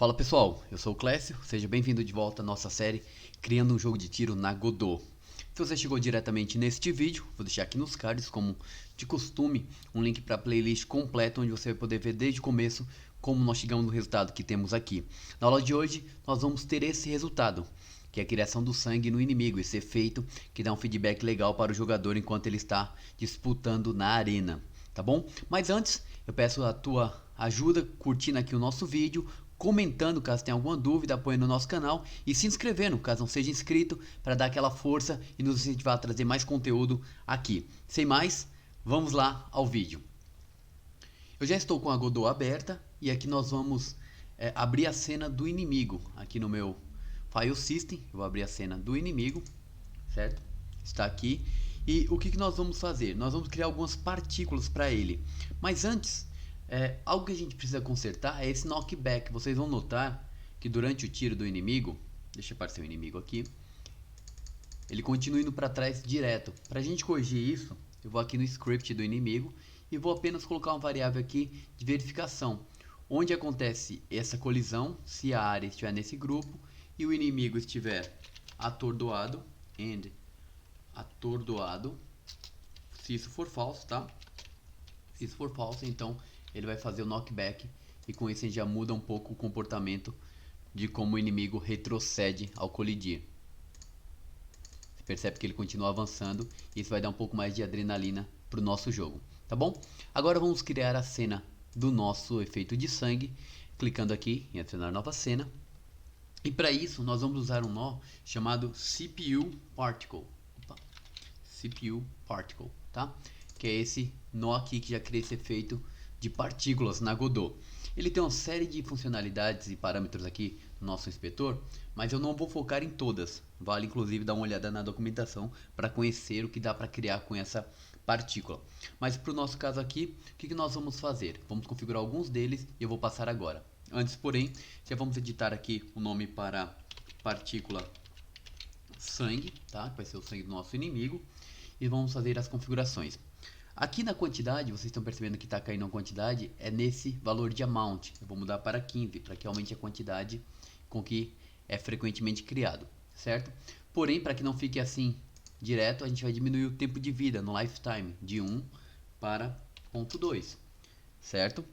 Fala pessoal, eu sou o Clécio, seja bem-vindo de volta à nossa série Criando um Jogo de Tiro na Godot. Se você chegou diretamente neste vídeo, vou deixar aqui nos cards, como de costume, um link para a playlist completa onde você vai poder ver desde o começo como nós chegamos no resultado que temos aqui. Na aula de hoje, nós vamos ter esse resultado, que é a criação do sangue no inimigo, esse efeito que dá um feedback legal para o jogador enquanto ele está disputando na arena, tá bom? Mas antes, eu peço a tua ajuda curtindo aqui o nosso vídeo, comentando caso tenha alguma dúvida, apoiando o nosso canal e se inscrevendo caso não seja inscrito para dar aquela força e nos incentivar a trazer mais conteúdo aqui. Sem mais, vamos lá ao vídeo. Eu já estou com a Godot aberta e aqui nós vamos abrir a cena do inimigo. Aqui no meu File System, eu vou abrir a cena do inimigo, certo? Está aqui. E o que nós vamos fazer? Nós vamos criar algumas partículas para ele. Mas antes, algo que a gente precisa consertar é esse knockback. Vocês vão notar que durante o tiro do inimigo, deixa aparecer o inimigo aqui, ele continua indo para trás direto. Para a gente corrigir isso, eu vou aqui no script do inimigo e vou apenas colocar uma variável aqui de verificação, onde acontece essa colisão, se a área estiver nesse grupo e o inimigo estiver atordoado, se isso for falso, tá? Se isso for falso, então ele vai fazer o knockback e com isso a gente já muda um pouco o comportamento de como o inimigo retrocede ao colidir. Você percebe que ele continua avançando e isso vai dar um pouco mais de adrenalina para o nosso jogo, tá bom? Agora vamos criar a cena do nosso efeito de sangue, clicando aqui em adicionar nova cena. E para isso nós vamos usar um nó chamado CPU Particle. CPU Particle, tá? Que é esse nó aqui que já cria esse efeito de partículas na Godot. Ele tem uma série de funcionalidades e parâmetros aqui no nosso inspetor, mas eu não vou focar em todas. Vale inclusive dar uma olhada na documentação para conhecer o que dá para criar com essa partícula. Mas para o nosso caso aqui, o que nós vamos fazer? Vamos configurar alguns deles e eu vou passar agora. Antes, porém, já vamos editar aqui o nome para partícula sangue, tá? Que vai ser o sangue do nosso inimigo. E vamos fazer as configurações. Aqui na quantidade, vocês estão percebendo que está caindo a quantidade, é nesse valor de amount. Eu vou mudar para 15, para que aumente a quantidade com que é frequentemente criado, certo? Porém, para que não fique assim direto, a gente vai diminuir o tempo de vida no lifetime de 1 para 0.2, certo?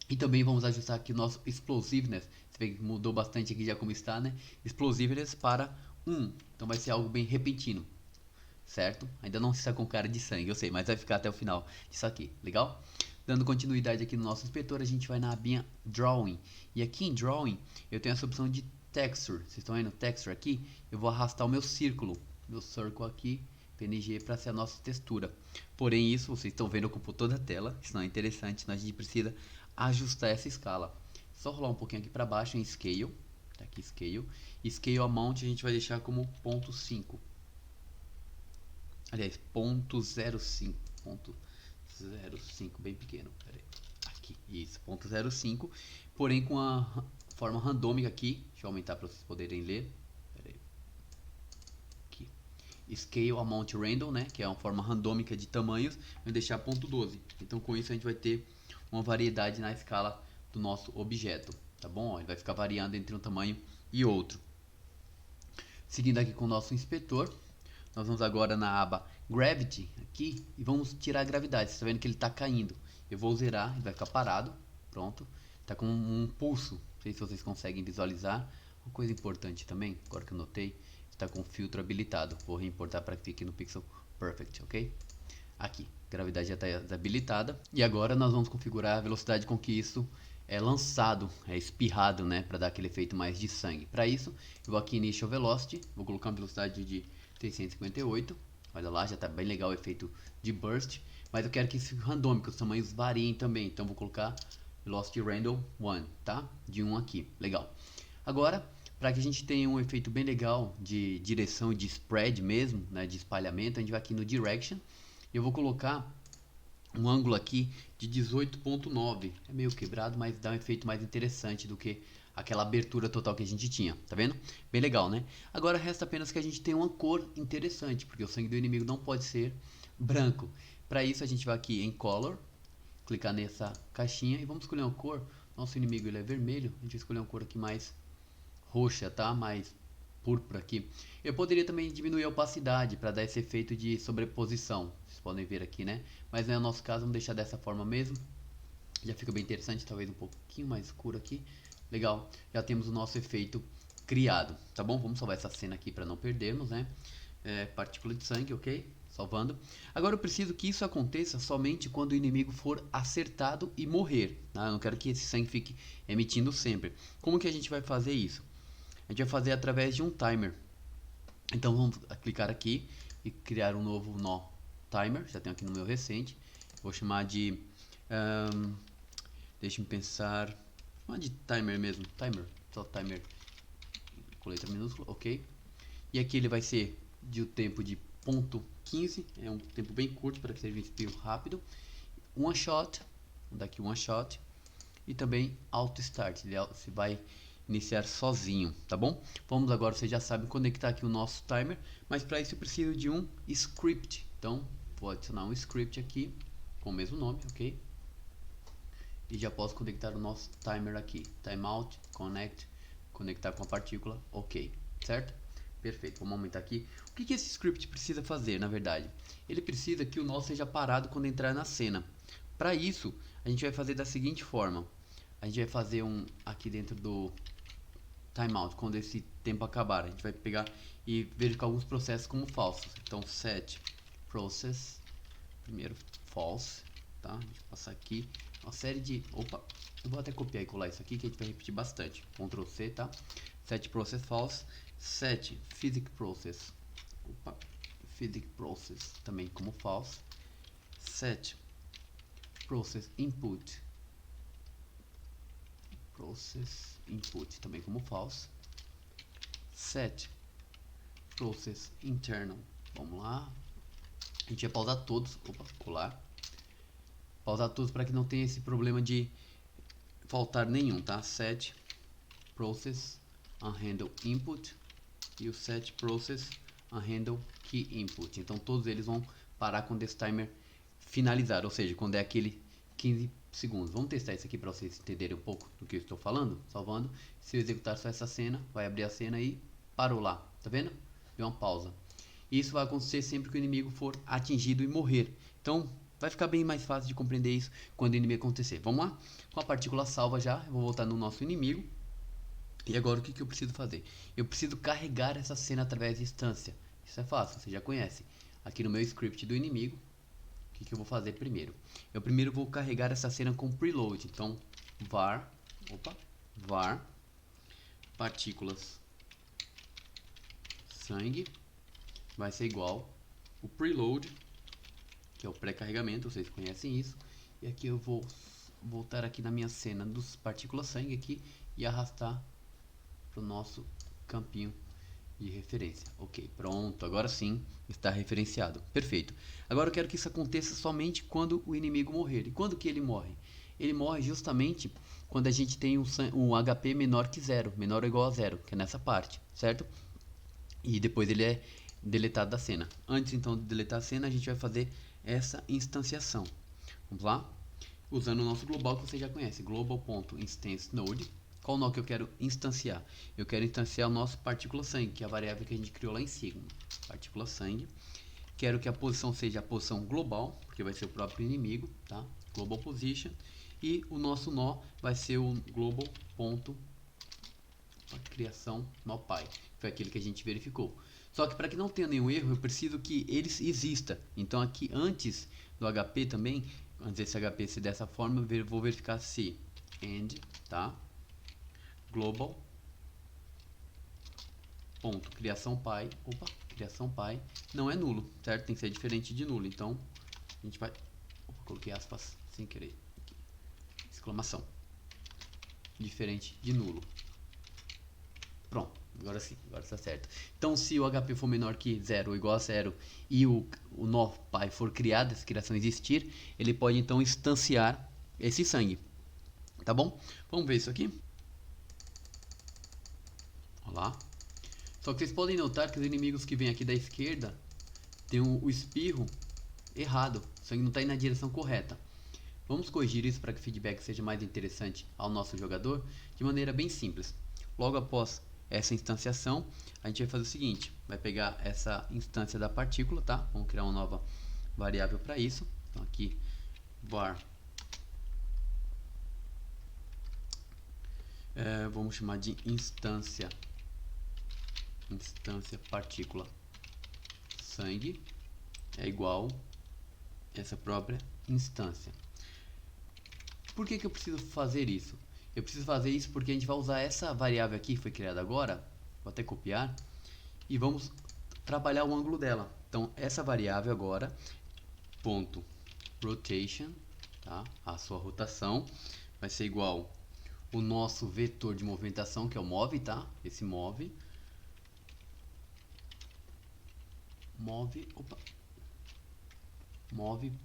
E também vamos ajustar aqui o nosso explosiveness. Você vê que mudou bastante aqui já como está, né? Explosiveness para 1. Então vai ser algo bem repentino, certo? Ainda não está com cara de sangue, eu sei, mas vai ficar até o final disso aqui, legal? Dando continuidade aqui no nosso inspetor, a gente vai na abinha Drawing. E aqui em Drawing, eu tenho essa opção de Texture. Vocês estão vendo Texture aqui? Eu vou arrastar o meu círculo, meu circle aqui, PNG, para ser a nossa textura. Porém isso, vocês estão vendo, ocupou toda a tela. Isso não é interessante, então a gente precisa ajustar essa escala. Só rolar um pouquinho aqui para baixo em Scale. Tá aqui Scale. E Scale Amount a gente vai deixar como 0.5. Aliás, 0.05. 0.05, bem pequeno. Pera aí. Aqui, isso, 0.05. Porém com a forma randômica aqui. Deixa eu aumentar para vocês poderem ler. Pera aí. Aqui. Scale Amount Random, né? Que é uma forma randômica de tamanhos. Vou deixar 0.12. Então com isso a gente vai ter uma variedade na escala do nosso objeto, tá bom? Ele vai ficar variando entre um tamanho e outro. Seguindo aqui com o nosso inspetor, nós vamos agora na aba Gravity aqui e vamos tirar a gravidade. Você está vendo que ele está caindo. Eu vou zerar, ele vai ficar parado. Pronto. Está com um pulso. Não sei se vocês conseguem visualizar. Uma coisa importante também, agora que eu notei, está com o filtro habilitado. Vou reimportar para que fique no Pixel Perfect, ok? Aqui, gravidade já está desabilitada. E agora nós vamos configurar a velocidade com que isso é lançado, é espirrado, né? Para dar aquele efeito mais de sangue. Para isso, eu vou aqui em Initial Velocity, vou colocar uma velocidade de 658. Olha lá, já está bem legal o efeito de burst. Mas eu quero que esse randômico, os tamanhos variem também. Então vou colocar Velocity Random 1, tá? De 1 aqui, legal. Agora, para que a gente tenha um efeito bem legal de direção, de spread mesmo, né? De espalhamento, a gente vai aqui no Direction. Eu vou colocar um ângulo aqui de 18.9. É meio quebrado, mas dá um efeito mais interessante do que aquela abertura total que a gente tinha. Tá vendo? Bem legal, né? Agora resta apenas que a gente tenha uma cor interessante, porque o sangue do inimigo não pode ser branco. Para isso a gente vai aqui em Color, clicar nessa caixinha e vamos escolher uma cor Nosso inimigo ele é vermelho. A gente vai escolher uma cor aqui mais roxa, tá? Mais púrpura aqui. Eu poderia também diminuir a opacidade para dar esse efeito de sobreposição. Vocês podem ver aqui, né? Mas não é o nosso caso, vamos deixar dessa forma mesmo. Já fica bem interessante, talvez um pouquinho mais escuro aqui. Legal, já temos o nosso efeito criado, tá bom? Vamos salvar essa cena aqui para não perdermos, né? Partícula de sangue, ok? Salvando. Agora eu preciso que isso aconteça somente quando o inimigo for acertado e morrer, tá? Eu não quero que esse sangue fique emitindo sempre. Como que a gente vai fazer isso? A gente vai fazer através de um timer. Então vamos clicar aqui e criar um novo nó timer. Já tenho aqui no meu recente. Vou chamar de... deixa eu pensar... Chamar de timer mesmo. Timer. Só timer. Com letra minúscula. Ok. E aqui ele vai ser de o tempo de 0.15. É um tempo bem curto para que seja um espirro rápido. One shot. Vou dar aqui one shot. E também auto start. Ele vai iniciar sozinho, tá bom? Vamos agora, você já sabe conectar aqui o nosso timer, mas para isso eu preciso de um script. Então, vou adicionar um script aqui com o mesmo nome, ok? E já posso conectar o nosso timer aqui. Timeout, connect, conectar com a partícula, ok, certo? Perfeito, vamos aumentar aqui. O que esse script precisa fazer, na verdade? Ele precisa que o nó seja parado quando entrar na cena. Para isso, a gente vai fazer da seguinte forma. A gente vai fazer um aqui dentro do timeout, quando esse tempo acabar, a gente vai pegar e verificar alguns processos como falsos. Então set process, primeiro false, tá? Deixa eu passar aqui uma série de, opa, eu vou até copiar e colar isso aqui que a gente vai repetir bastante. Ctrl C, tá? Set process false, set physics process, opa, physics process também como false, set process input, process input também como false, set process internal, vamos lá, a gente vai pausar todos, opa, colar, pausar todos para que não tenha esse problema de faltar nenhum, tá? Set process unhandle input e o set process unhandle key input, então todos eles vão parar quando esse timer finalizar, ou seja, quando é aquele 15 segundos. Vamos testar isso aqui para vocês entenderem um pouco do que eu estou falando. Salvando. Se eu executar só essa cena, vai abrir a cena e parou lá. Tá vendo? Deu uma pausa. Isso vai acontecer sempre que o inimigo for atingido e morrer. Então, vai ficar bem mais fácil de compreender isso quando o inimigo acontecer. Vamos lá? Com a partícula salva já, eu vou voltar no nosso inimigo. E agora o que eu preciso fazer? Eu preciso carregar essa cena através de instância. Isso é fácil, você já conhece. Aqui no meu script do inimigo, o que eu vou fazer primeiro? Eu primeiro vou carregar essa cena com preload. Então, var partículas sangue vai ser igual o preload, que é o pré-carregamento, vocês conhecem isso. E aqui eu vou voltar aqui na minha cena dos partículas sangue aqui e arrastar para o nosso campinho de referência. Ok, pronto, agora sim está referenciado. Perfeito. Agora eu quero que isso aconteça somente quando o inimigo morrer. E quando que ele morre? Ele morre justamente quando a gente tem um HP menor que zero, menor ou igual a zero, que é nessa parte, certo? E depois ele é deletado da cena. Antes então de deletar a cena, a gente vai fazer essa instanciação. Vamos lá? Usando o nosso global que você já conhece, global.instanceNode. Qual nó que eu quero instanciar? Eu quero instanciar o nosso partícula sangue, que é a variável que a gente criou lá em cima. Partícula sangue. Quero que a posição seja a posição global, porque vai ser o próprio inimigo, tá? Global position. E o nosso nó vai ser o global.criação NoPy, que foi aquele que a gente verificou. Só que para que não tenha nenhum erro, eu preciso que ele exista. Então aqui antes do HP também, antes desse HP ser dessa forma, eu vou verificar se end, tá? Global ponto criação pi, criação pi não é nulo, certo? Tem que ser diferente de nulo. Então a gente vai, coloquei aspas sem querer, exclamação, diferente de nulo. Pronto, agora sim, agora está certo. Então se o HP for menor que 0 ou igual a 0 e o nó pi for criado, essa criação existir, ele pode então instanciar esse sangue, tá bom? Vamos ver isso aqui. Lá. Só que vocês podem notar que os inimigos que vêm aqui da esquerda tem o espirro errado, o sangue não está indo na direção correta. Vamos corrigir isso para que o feedback seja mais interessante ao nosso jogador de maneira bem simples. Logo após essa instanciação, a gente vai fazer o seguinte, vai pegar essa instância da partícula, tá? Vamos criar uma nova variável para isso. Então aqui var vamos chamar de instância partícula sangue é igual essa própria instância. Por que eu preciso fazer isso? Eu preciso fazer isso porque a gente vai usar essa variável aqui que foi criada agora, vou até copiar, e vamos trabalhar o ângulo dela. Então essa variável agora, ponto rotation, tá? A sua rotação vai ser igual o nosso vetor de movimentação, que é o move, tá? Esse move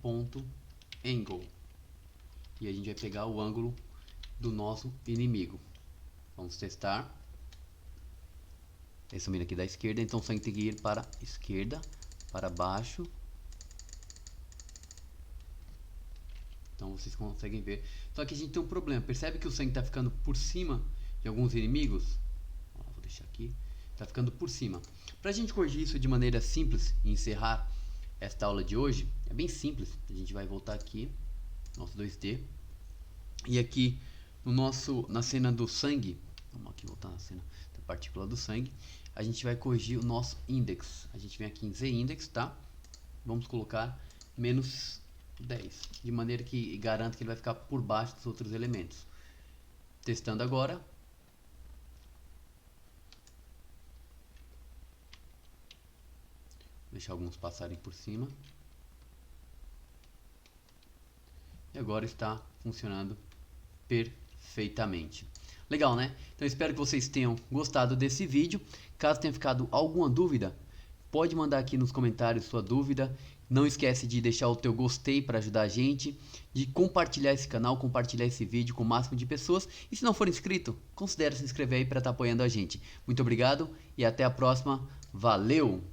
ponto angle, e a gente vai pegar o ângulo do nosso inimigo. Vamos testar. Esse sumindo aqui da esquerda, então o sangue tem que ir para a esquerda, para baixo. Então vocês conseguem ver. Só que a gente tem um problema. Percebe que o sangue está ficando por cima de alguns inimigos? Vou deixar aqui. Está ficando por cima. Para a gente corrigir isso de maneira simples e encerrar esta aula de hoje, é bem simples. A gente vai voltar aqui, nosso 2D, e aqui na cena do sangue, vamos aqui voltar na cena da partícula do sangue, a gente vai corrigir o nosso index. A gente vem aqui em z-index, tá? Vamos colocar menos 10, de maneira que garanta que ele vai ficar por baixo dos outros elementos. Testando agora. Deixar alguns passarem por cima. E agora está funcionando perfeitamente. Legal, né? Então espero que vocês tenham gostado desse vídeo. Caso tenha ficado alguma dúvida, pode mandar aqui nos comentários sua dúvida. Não esquece de deixar o teu gostei para ajudar a gente, de compartilhar esse canal, compartilhar esse vídeo com o máximo de pessoas. E se não for inscrito, considere se inscrever aí para estar apoiando a gente. Muito obrigado e até a próxima. Valeu!